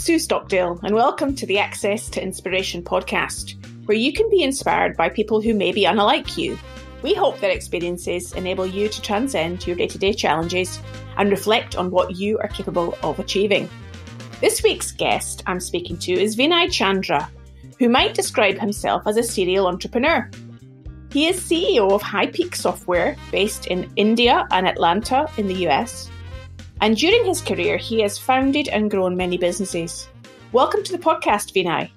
Sue Stockdale, and welcome to the Access to Inspiration podcast, where you can be inspired by people who may be unlike you. We hope their experiences enable you to transcend your day-to-day challenges and reflect on what you are capable of achieving. This week's guest I'm speaking to is Vinay Chandra, who might describe himself as a serial entrepreneur. He is CEO of High Peak Software, based in India and Atlanta in the US. And during his career, he has founded and grown many businesses. Welcome to the podcast, Vinay.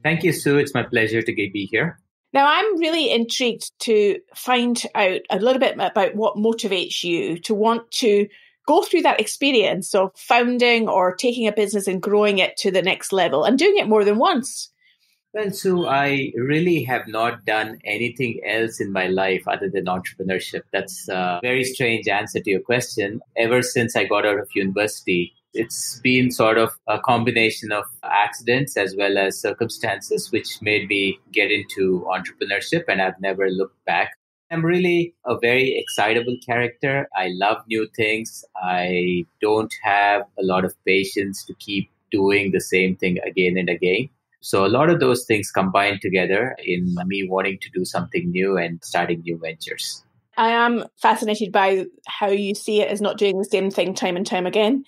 Thank you, Sue. It's my pleasure to be here. Now, I'm really intrigued to find out a little bit about what motivates you to want to go through that experience of founding or taking a business and growing it to the next level and doing it more than once. Well, Sue, I really have not done anything else in my life other than entrepreneurship. That's a very strange answer to your question. Ever since I got out of university, it's been sort of a combination of accidents as well as circumstances which made me get into entrepreneurship, and I've never looked back. I'm really a very excitable character. I love new things. I don't have a lot of patience to keep doing the same thing again and again. So a lot of those things combined together in me wanting to do something new and starting new ventures. I am fascinated by how you see it as not doing the same thing time and time again.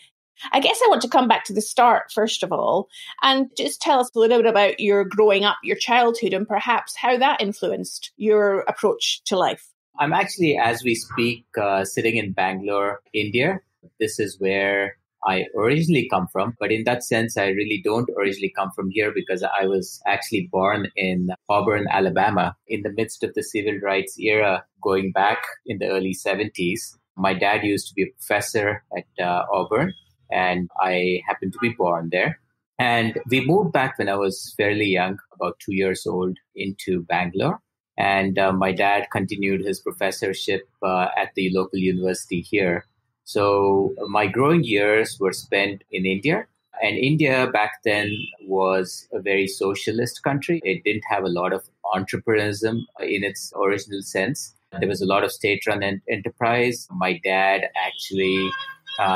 I guess I want to come back to the start, first of all, and just tell us a little bit about your growing up, your childhood, and perhaps how that influenced your approach to life. I'm actually, as we speak, sitting in Bangalore, India. This is where I originally come from. But in that sense, I really don't originally come from here because I was actually born in Auburn, Alabama, in the midst of the civil rights era going back in the early 70s. My dad used to be a professor at Auburn, and I happened to be born there. And we moved back when I was fairly young, about 2 years old, into Bangalore. And my dad continued his professorship at the local university here. So my growing years were spent in India. And India back then was a very socialist country. It didn't have a lot of entrepreneurism in its original sense. There was a lot of state-run enterprise. My dad actually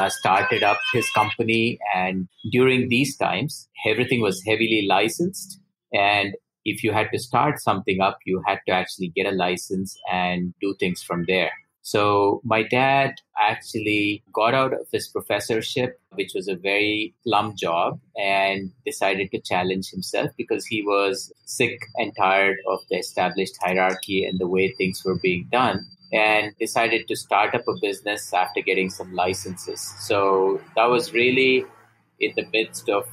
started up his company. And during these times, everything was heavily licensed. And if you had to start something up, you had to actually get a license and do things from there. So my dad actually got out of his professorship, which was a very plum job, and decided to challenge himself because he was sick and tired of the established hierarchy and the way things were being done, and decided to start up a business after getting some licenses. So that was really in the midst of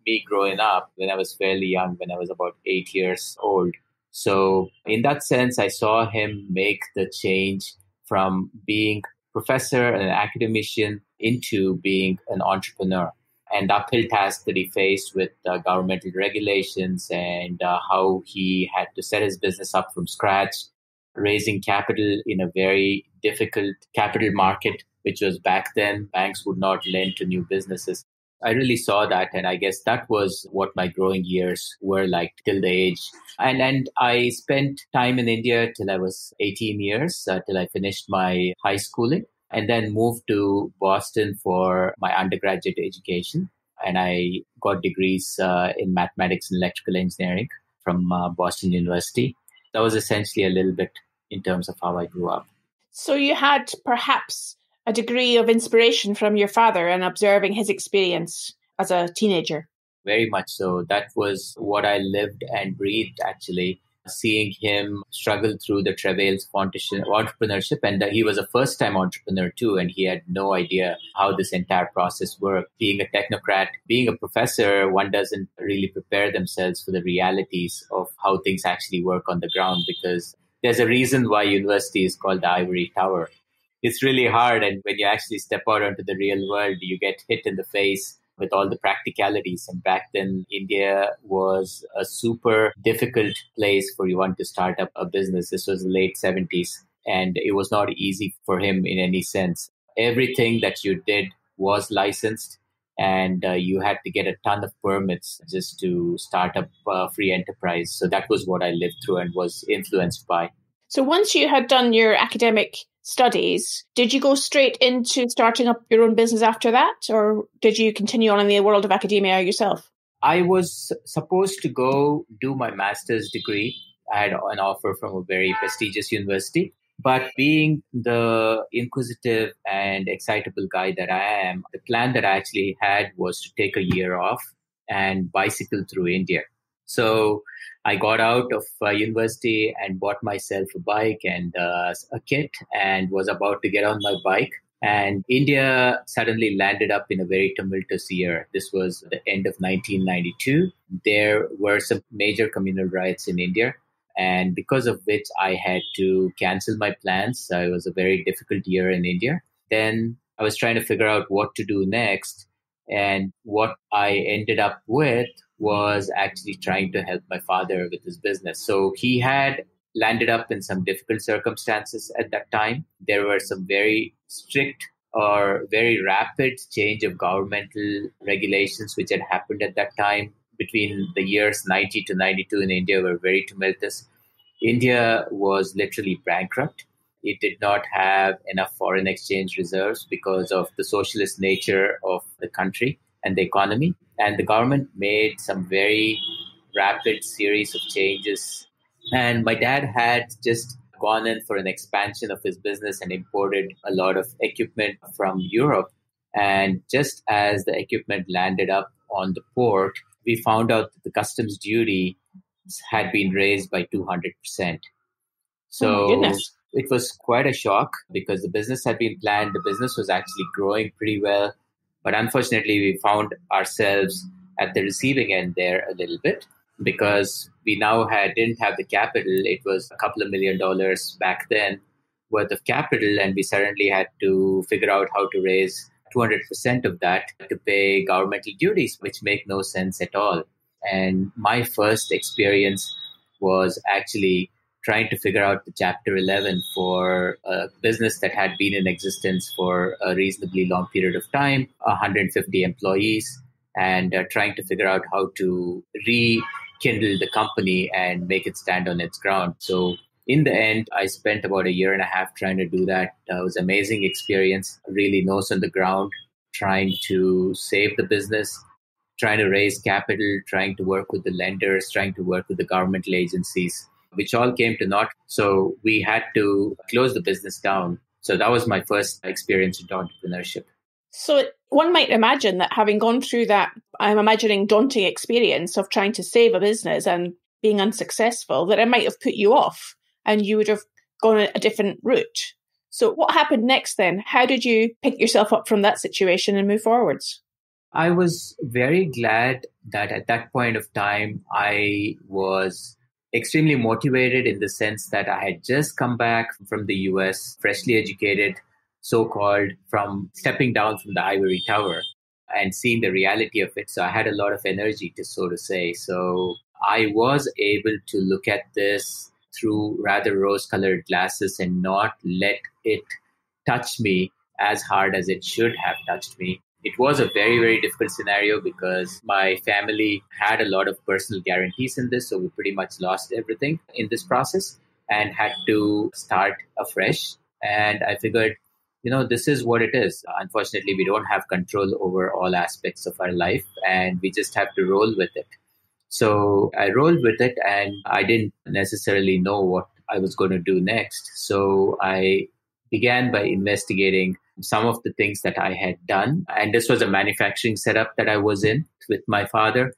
me growing up when I was fairly young, when I was about 8 years old. So in that sense, I saw him make the change from being professor and an academician into being an entrepreneur. And the uphill task that he faced with governmental regulations and how he had to set his business up from scratch, raising capital in a very difficult capital market, which was back then, banks would not lend to new businesses. I really saw that, and I guess that was what my growing years were like till the age. And I spent time in India till I was 18 years, till I finished my high schooling, and then moved to Boston for my undergraduate education. And I got degrees in mathematics and electrical engineering from Boston University. That was essentially a little bit in terms of how I grew up. So you had perhaps a degree of inspiration from your father and observing his experience as a teenager. Very much so. That was what I lived and breathed, actually, seeing him struggle through the travails of entrepreneurship. And he was a first-time entrepreneur too, and he had no idea how this entire process worked. Being a technocrat, being a professor, one doesn't really prepare themselves for the realities of how things actually work on the ground, because there's a reason why university is called the ivory tower. It's really hard. And when you actually step out onto the real world, you get hit in the face with all the practicalities. And back then, India was a super difficult place for one to start up a business. This was the late 70s. And it was not easy for him in any sense. Everything that you did was licensed. And you had to get a ton of permits just to start up a free enterprise. So that was what I lived through and was influenced by. So once you had done your academic studies, did you go straight into starting up your own business after that? Or did you continue on in the world of academia yourself? I was supposed to go do my master's degree. I had an offer from a very prestigious university. But being the inquisitive and excitable guy that I am, the plan that I actually had was to take a year off and bicycle through India. So I got out of university and bought myself a bike and a kit and was about to get on my bike. And India suddenly landed up in a very tumultuous year. This was the end of 1992. There were some major communal riots in India, and because of which I had to cancel my plans. It was a very difficult year in India. Then I was trying to figure out what to do next. And what I ended up with was actually trying to help my father with his business. So he had landed up in some difficult circumstances at that time. There were some very strict or very rapid change of governmental regulations which had happened at that time. Between the years 90 to 92 in India were very tumultuous. India was literally bankrupt. It did not have enough foreign exchange reserves because of the socialist nature of the country and the economy. And the government made some very rapid series of changes. And my dad had just gone in for an expansion of his business and imported a lot of equipment from Europe. And just as the equipment landed up on the port, we found out that the customs duty had been raised by 200%. So it was quite a shock because the business had been planned. The business was actually growing pretty well. But unfortunately, we found ourselves at the receiving end there a little bit because we now didn't have the capital. It was a couple of $1 million back then worth of capital. And we suddenly had to figure out how to raise 200% of that to pay governmental duties, which make no sense at all. And my first experience was actually trying to figure out the Chapter 11 for a business that had been in existence for a reasonably long period of time, 150 employees, and trying to figure out how to rekindle the company and make it stand on its ground. So in the end, I spent about a year and a half trying to do that. It was an amazing experience, really nose on the ground, trying to save the business, trying to raise capital, trying to work with the lenders, trying to work with the governmental agencies, which all came to naught. So we had to close the business down. So that was my first experience with entrepreneurship. So one might imagine that having gone through that, I'm imagining, daunting experience of trying to save a business and being unsuccessful, that it might have put you off and you would have gone a different route. So what happened next then? How did you pick yourself up from that situation and move forwards? I was very glad that at that point of time, I was extremely motivated in the sense that I had just come back from the US, freshly educated, so-called, from stepping down from the ivory tower and seeing the reality of it. So I had a lot of energy, so to say. So I was able to look at this through rather rose-colored glasses and not let it touch me as hard as it should have touched me. It was a very, very difficult scenario because my family had a lot of personal guarantees in this. So we pretty much lost everything in this process and had to start afresh. And I figured, this is what it is. Unfortunately, we don't have control over all aspects of our life and we just have to roll with it. So I rolled with it and I didn't necessarily know what I was going to do next. So I began by investigating some of the things that I had done. And this was a manufacturing setup that I was in with my father.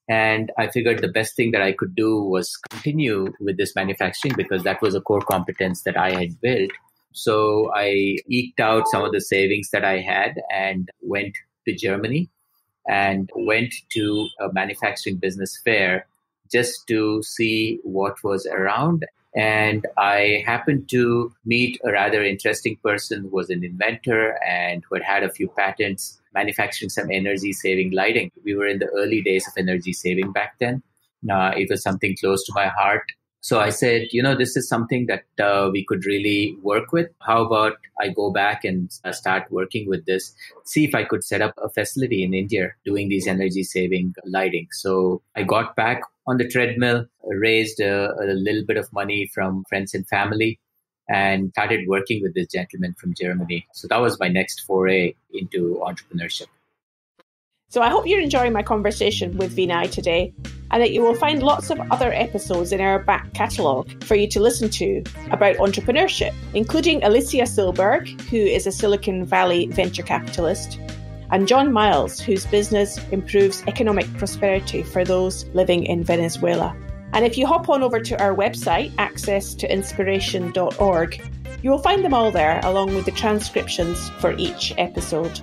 And I figured the best thing that I could do was continue with this manufacturing because that was a core competence that I had built. So I eked out some of the savings that I had and went to Germany and went to a manufacturing business fair just to see what was around. And I happened to meet a rather interesting person who was an inventor and who had a few patents manufacturing some energy-saving lighting. We were in the early days of energy saving back then. It was something close to my heart. So I said, this is something that we could really work with. How about I go back and start working with this, see if I could set up a facility in India doing these energy-saving lighting. So I got back on the treadmill, raised a little bit of money from friends and family, and started working with this gentleman from Germany. So that was my next foray into entrepreneurship. So I hope you're enjoying my conversation with Vinay today, and that you will find lots of other episodes in our back catalogue for you to listen to about entrepreneurship, including Alicia Silberg, who is a Silicon Valley venture capitalist, and John Miles, whose business improves economic prosperity for those living in Venezuela. And if you hop on over to our website, accesstoinspiration.org, you will find them all there, along with the transcriptions for each episode.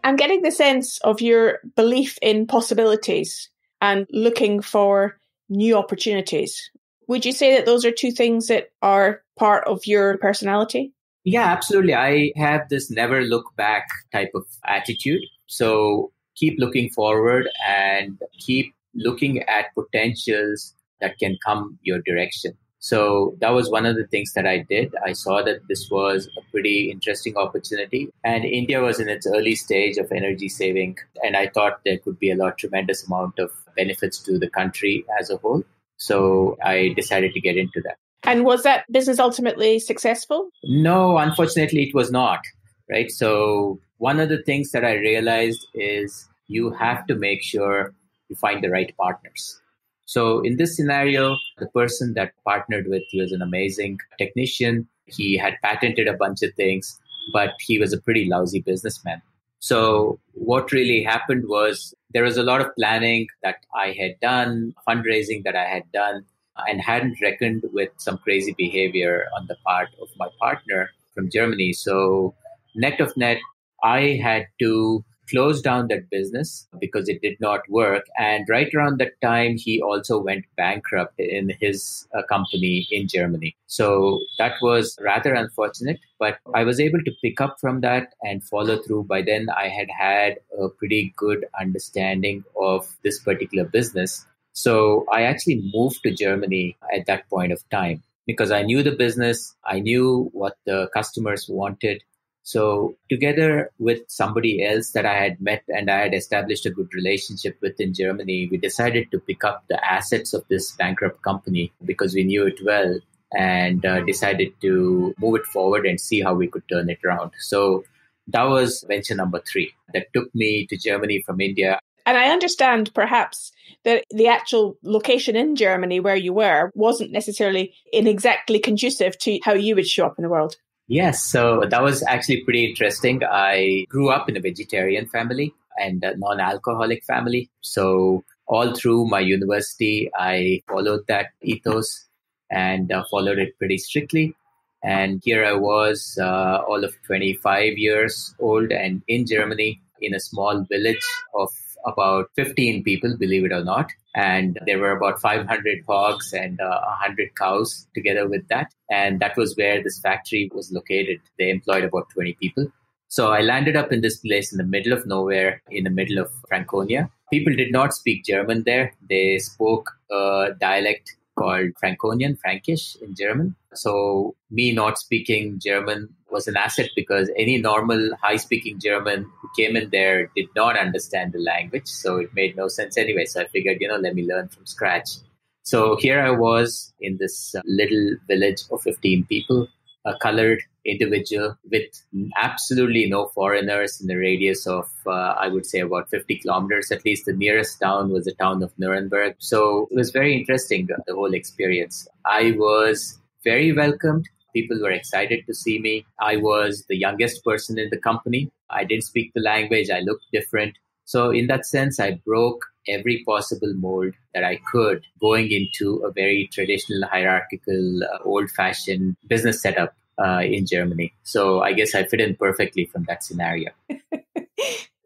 I'm getting the sense of your belief in possibilities and looking for new opportunities. Would you say that those are two things that are part of your personality? Yeah, absolutely. I have this never look back type of attitude. So keep looking forward and keep looking at potentials that can come your direction. So that was one of the things that I did. I saw that this was a pretty interesting opportunity, and India was in its early stage of energy saving. And I thought there could be tremendous amount of benefits to the country as a whole. So I decided to get into that. And was that business ultimately successful? No, unfortunately, it was not. Right. So one of the things that I realized is you have to make sure you find the right partners. So in this scenario, the person that partnered with, he was an amazing technician. He had patented a bunch of things, but he was a pretty lousy businessman. So what really happened was there was a lot of planning that I had done, fundraising that I had done, and hadn't reckoned with some crazy behavior on the part of my partner from Germany. So net of net, I had to closed down that business because it did not work. And right around that time, he also went bankrupt in his company in Germany. So that was rather unfortunate, but I was able to pick up from that and follow through. By then, I had a pretty good understanding of this particular business. So I actually moved to Germany at that point of time because I knew the business. I knew what the customers wanted. So together with somebody else that I had met and I had established a good relationship with in Germany, we decided to pick up the assets of this bankrupt company because we knew it well and decided to move it forward and see how we could turn it around. So that was venture number 3 that took me to Germany from India. And I understand perhaps that the actual location in Germany where you were wasn't necessarily exactly conducive to how you would show up in the world. Yes, so that was actually pretty interesting. I grew up in a vegetarian family and a non-alcoholic family. So all through my university, I followed that ethos and followed it pretty strictly. And here I was, all of 25 years old and in Germany in a small village of about 15 people, believe it or not. And there were about 500 hogs and 100 cows together with that. And that was where this factory was located. They employed about 20 people. So I landed up in this place in the middle of nowhere, in the middle of Franconia. People did not speak German there. They spoke a dialect called Franconian, Frankish in German. So me not speaking German was an asset because any normal high-speaking German who came in there did not understand the language. So it made no sense anyway. So I figured, let me learn from scratch. So here I was in this little village of 15 people, a colored individual with absolutely no foreigners in the radius of, I would say, about 50 kilometers. At least the nearest town was the town of Nuremberg. So it was very interesting, the whole experience. I was very welcomed. People were excited to see me. I was the youngest person in the company. I didn't speak the language. I looked different. So in that sense, I broke every possible mold that I could going into a very traditional, hierarchical, old-fashioned business setup in Germany. So I guess I fit in perfectly from that scenario.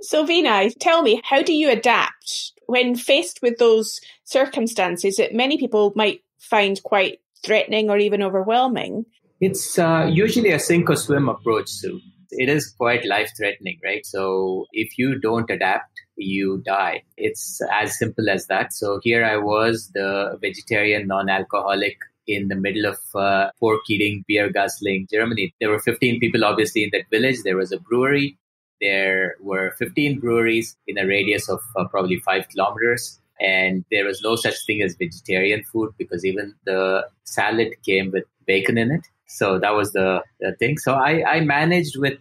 So Vinay, tell me, how do you adapt when faced with those circumstances that many people might find quite threatening or even overwhelming? It's usually a sink or swim approach, Sue. It is quite life-threatening, right? So if you don't adapt, you die. It's as simple as that. So here I was, the vegetarian, non-alcoholic, in the middle of pork-eating, beer-guzzling Germany. There were 15 people, obviously, in that village. There was a brewery. There were 15 breweries in a radius of probably 5 kilometers. And there was no such thing as vegetarian food because even the salad came with bacon in it. So that was the thing. So I managed with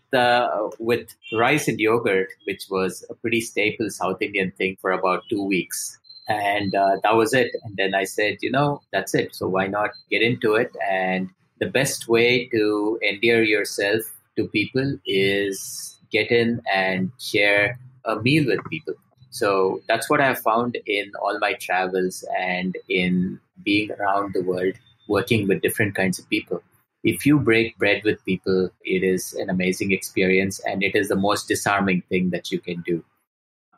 rice and yogurt, which was a pretty staple South Indian thing, for about 2 weeks. And that was it. And then I said, that's it. So why not get into it? And the best way to endear yourself to people is get in and share a meal with people. So that's what I've found in all my travels and in being around the world, working with different kinds of people. If you break bread with people, it is an amazing experience, and it is the most disarming thing that you can do.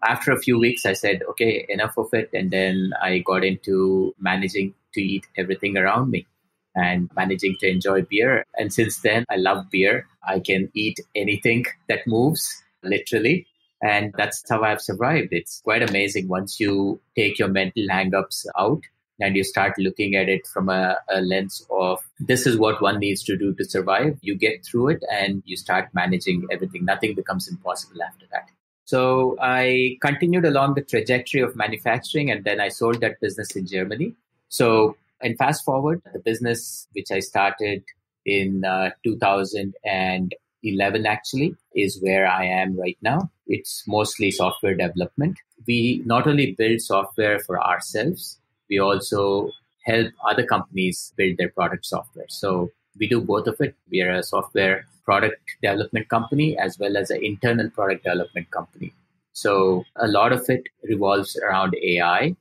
After a few weeks, I said, okay, enough of it. And then I got into managing to eat everything around me and managing to enjoy beer. And since then, I love beer. I can eat anything that moves, literally. And that's how I've survived. It's quite amazing once you take your mental hang-ups out and you start looking at it from a lens of this is what one needs to do to survive. You get through it and you start managing everything. Nothing becomes impossible after that. So I continued along the trajectory of manufacturing, and then I sold that business in Germany. So, and fast forward, the business which I started in 2011 actually is where I am right now. It's mostly software development. We not only build software for ourselves, we also help other companies build their product software. So we do both of it. We are a software product development company as well as an internal product development company. So a lot of it revolves around AI.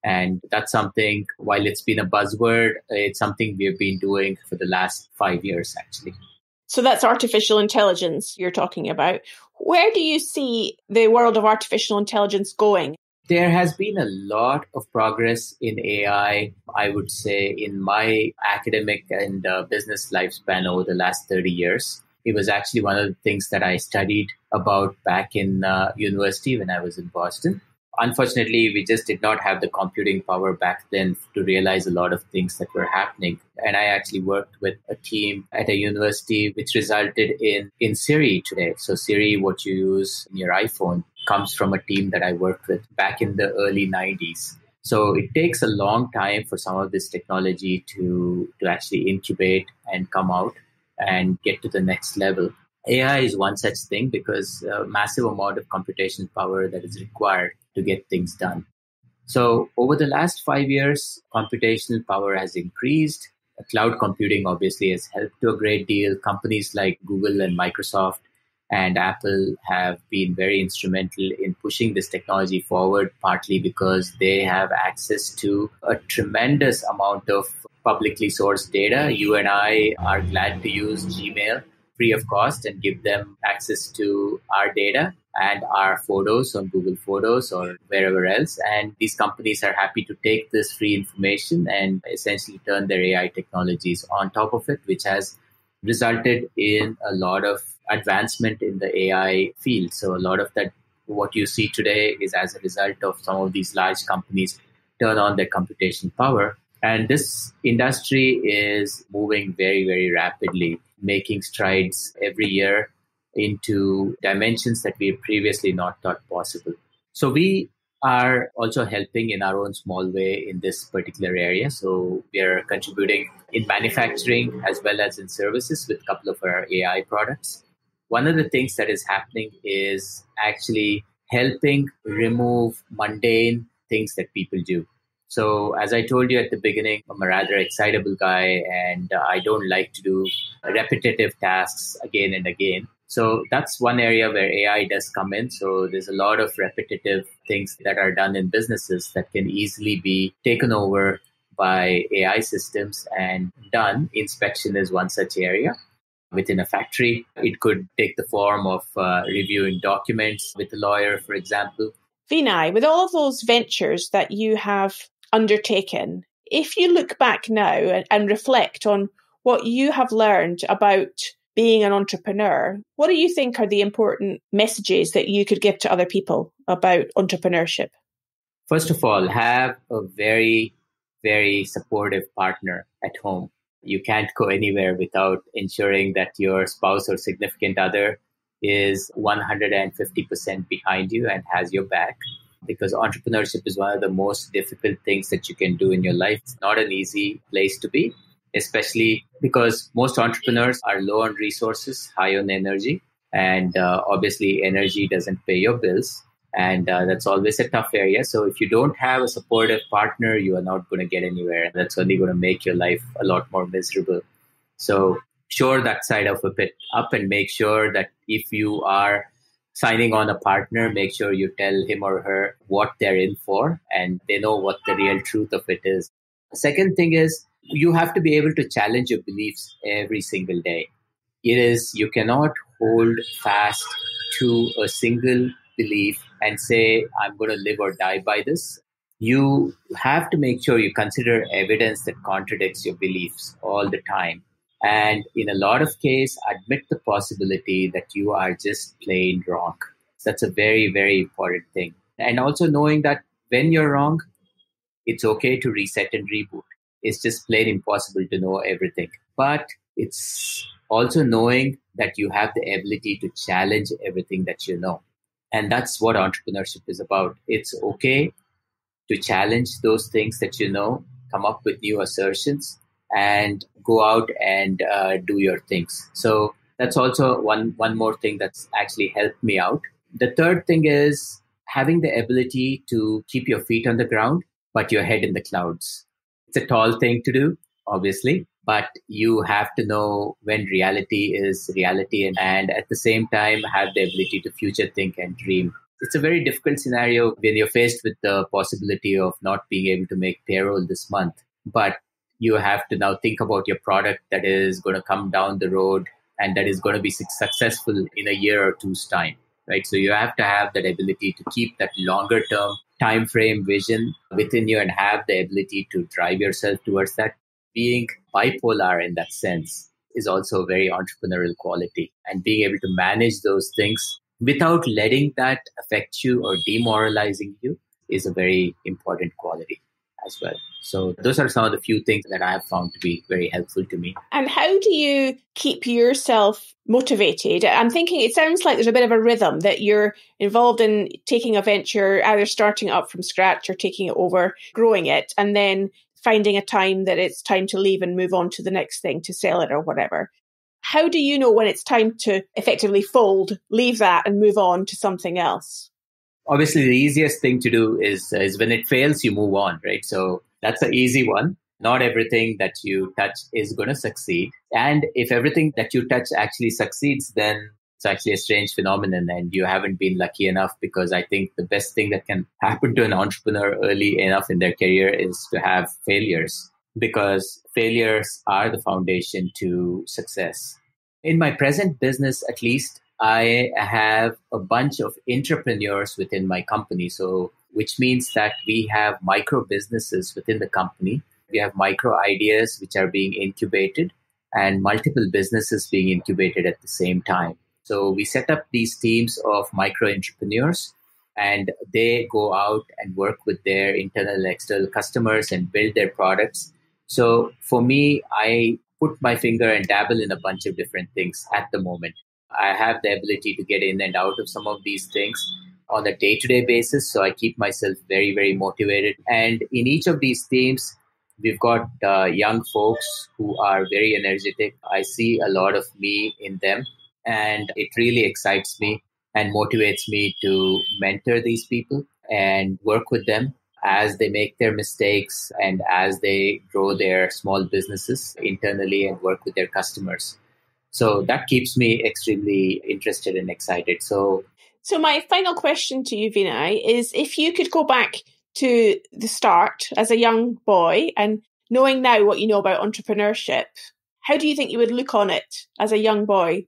And that's something, while it's been a buzzword, it's something we've been doing for the last 5 years, actually. So that's artificial intelligence you're talking about. Where do you see the world of artificial intelligence going? There has been a lot of progress in AI, I would say, in my academic and business lifespan over the last 30 years. It was actually one of the things that I studied about back in university when I was in Boston. Unfortunately, we just did not have the computing power back then to realize a lot of things that were happening. And I actually worked with a team at a university which resulted in Siri today. So Siri, what you use in your iPhone, comes from a team that I worked with back in the early 90s. So it takes a long time for some of this technology to actually incubate and come out and get to the next level. AI is one such thing because a massive amount of computational power that is required to get things done. So over the last 5 years, computational power has increased. Cloud computing obviously has helped to a great deal. Companies like Google and Microsoft and Apple have been very instrumental in pushing this technology forward, partly because they have access to a tremendous amount of publicly sourced data. You and I are glad to use Gmail free of cost and give them access to our data and our photos on Google Photos or wherever else. And these companies are happy to take this free information and essentially turn their AI technologies on top of it, which has resulted in a lot of advancement in the AI field. So a lot of that, what you see today, is as a result of some of these large companies turn on their computation power. And this industry is moving very, very rapidly, making strides every year into dimensions that we previously not thought possible. So we are also helping in our own small way in this particular area. So we are contributing in manufacturing as well as in services with a couple of our AI products. One of the things that is happening is actually helping remove mundane things that people do. So as I told you at the beginning, I'm a rather excitable guy and I don't like to do repetitive tasks again and again. So that's one area where AI does come in. So there's a lot of repetitive things that are done in businesses that can easily be taken over by AI systems and done. Inspection is one such area. Within a factory, it could take the form of reviewing documents with a lawyer, for example. Vinay, with all of those ventures that you have undertaken, if you look back now and reflect on what you have learned about being an entrepreneur, what do you think are the important messages that you could give to other people about entrepreneurship? First of all, have a very, very supportive partner at home. You can't go anywhere without ensuring that your spouse or significant other is 150% behind you and has your back. Because entrepreneurship is one of the most difficult things that you can do in your life. It's not an easy place to be, especially because most entrepreneurs are low on resources, high on energy. And obviously, energy doesn't pay your bills. And that's always a tough area. So if you don't have a supportive partner, you are not going to get anywhere. That's only going to make your life a lot more miserable. So shore that side of it up and make sure that if you are signing on a partner, make sure you tell him or her what they're in for and they know what the real truth of it is. The second thing is you have to be able to challenge your beliefs every single day. You cannot hold fast to a single belief and say, I'm going to live or die by this. You have to make sure you consider evidence that contradicts your beliefs all the time. And in a lot of cases, admit the possibility that you are just plain wrong. That's a very, very important thing. And also knowing that when you're wrong, it's okay to reset and reboot. It's just plain impossible to know everything. But it's also knowing that you have the ability to challenge everything that you know. And that's what entrepreneurship is about. It's okay to challenge those things that you know, come up with new assertions, and go out and do your things. So that's also one more thing that's actually helped me out. The third thing is having the ability to keep your feet on the ground, but your head in the clouds. It's a tall thing to do, obviously, but you have to know when reality is reality and at the same time have the ability to future think and dream. It's a very difficult scenario when you're faced with the possibility of not being able to make payroll this month. But you have to now think about your product that is going to come down the road and that is going to be successful in a year or two's time, right? So you have to have that ability to keep that longer term time frame vision within you and have the ability to drive yourself towards that. Being bipolar in that sense is also a very entrepreneurial quality, and being able to manage those things without letting that affect you or demoralizing you is a very important quality as well. So those are some of the few things that I have found to be very helpful to me. And how do you keep yourself motivated? I'm thinking it sounds like there's a bit of a rhythm that you're involved in taking a venture, either starting it up from scratch or taking it over, growing it, and then finding a time that it's time to leave and move on to the next thing, to sell it or whatever. How do you know when it's time to effectively fold, leave that and move on to something else? Obviously, the easiest thing to do is when it fails, you move on, right? So that's an easy one. Not everything that you touch is going to succeed. And if everything that you touch actually succeeds, then it's actually a strange phenomenon and you haven't been lucky enough, because I think the best thing that can happen to an entrepreneur early enough in their career is to have failures, because failures are the foundation to success. In my present business, at least, I have a bunch of entrepreneurs within my company. So, which means that we have micro businesses within the company. We have micro ideas which are being incubated and multiple businesses being incubated at the same time. So we set up these teams of micro entrepreneurs and they go out and work with their internal and external customers and build their products. So for me, I put my finger and dabble in a bunch of different things at the moment. I have the ability to get in and out of some of these things on a day-to-day basis. So I keep myself very, very motivated. And in each of these teams, we've got young folks who are very energetic. I see a lot of me in them, and it really excites me and motivates me to mentor these people and work with them as they make their mistakes and as they grow their small businesses internally and work with their customers. So that keeps me extremely interested and excited. So my final question to you, Vinay, is if you could go back to the start as a young boy and knowing now what you know about entrepreneurship, how do you think you would look on it as a young boy?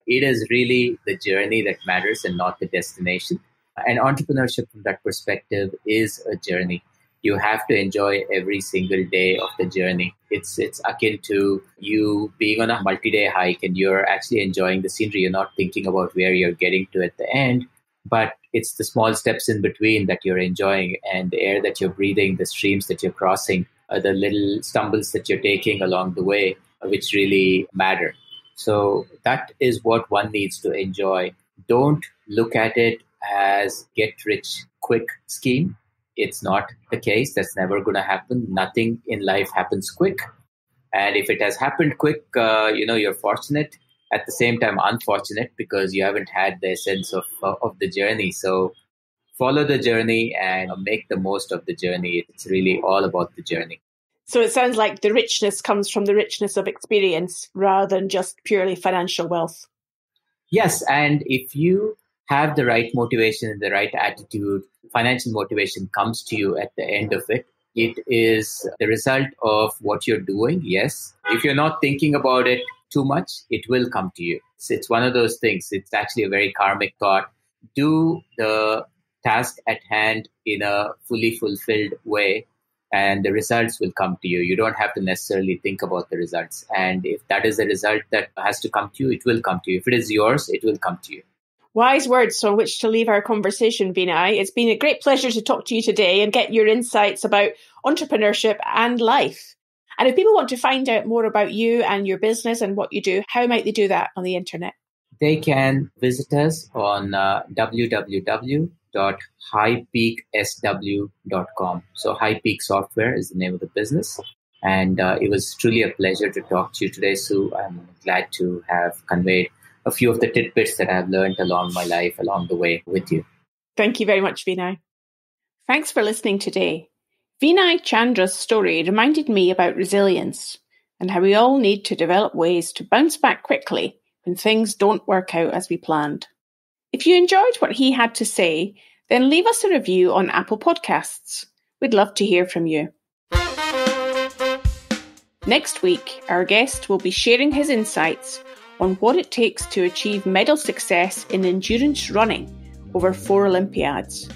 It is really the journey that matters and not the destination. And entrepreneurship from that perspective is a journey. You have to enjoy every single day of the journey. It's akin to you being on a multi-day hike and you're actually enjoying the scenery. You're not thinking about where you're getting to at the end, but it's the small steps in between that you're enjoying, and the air that you're breathing, the streams that you're crossing, the little stumbles that you're taking along the way, which really matter. So that is what one needs to enjoy. Don't look at it as get rich quick scheme. It's not the case. That's never going to happen. Nothing in life happens quick. And if it has happened quick, you're fortunate. At the same time, unfortunate because you haven't had the essence of the journey. So follow the journey and make the most of the journey. It's really all about the journey. So it sounds like the richness comes from the richness of experience rather than just purely financial wealth. Yes, and if you have the right motivation and the right attitude, financial motivation comes to you at the end of it. It is the result of what you're doing, yes. If you're not thinking about it too much, it will come to you. It's one of those things. It's actually a very karmic thought. Do the task at hand in a fully fulfilled way, and the results will come to you. You don't have to necessarily think about the results. And if that is the result that has to come to you, it will come to you. If it is yours, it will come to you. Wise words on which to leave our conversation, Vinay. It's been a great pleasure to talk to you today and get your insights about entrepreneurship and life. And if people want to find out more about you and your business and what you do, how might they do that on the internet? They can visit us on www.highpeaksw.com. So High Peak Software is the name of the business. And it was truly a pleasure to talk to you today, Sue. I'm glad to have conveyed a few of the tidbits that I've learned along my life, along the way with you. Thank you very much, Vinay. Thanks for listening today. Vinay Chandra's story reminded me about resilience and how we all need to develop ways to bounce back quickly when things don't work out as we planned. If you enjoyed what he had to say, then leave us a review on Apple Podcasts. We'd love to hear from you. Next week, our guest will be sharing his insights on what it takes to achieve medal success in endurance running over 4 Olympiads.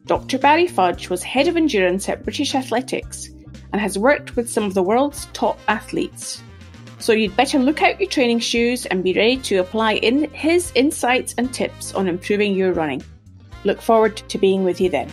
Dr. Barry Fudge was head of endurance at British Athletics and has worked with some of the world's top athletes. So you'd better look out your training shoes and be ready to apply his insights and tips on improving your running. Look forward to being with you then.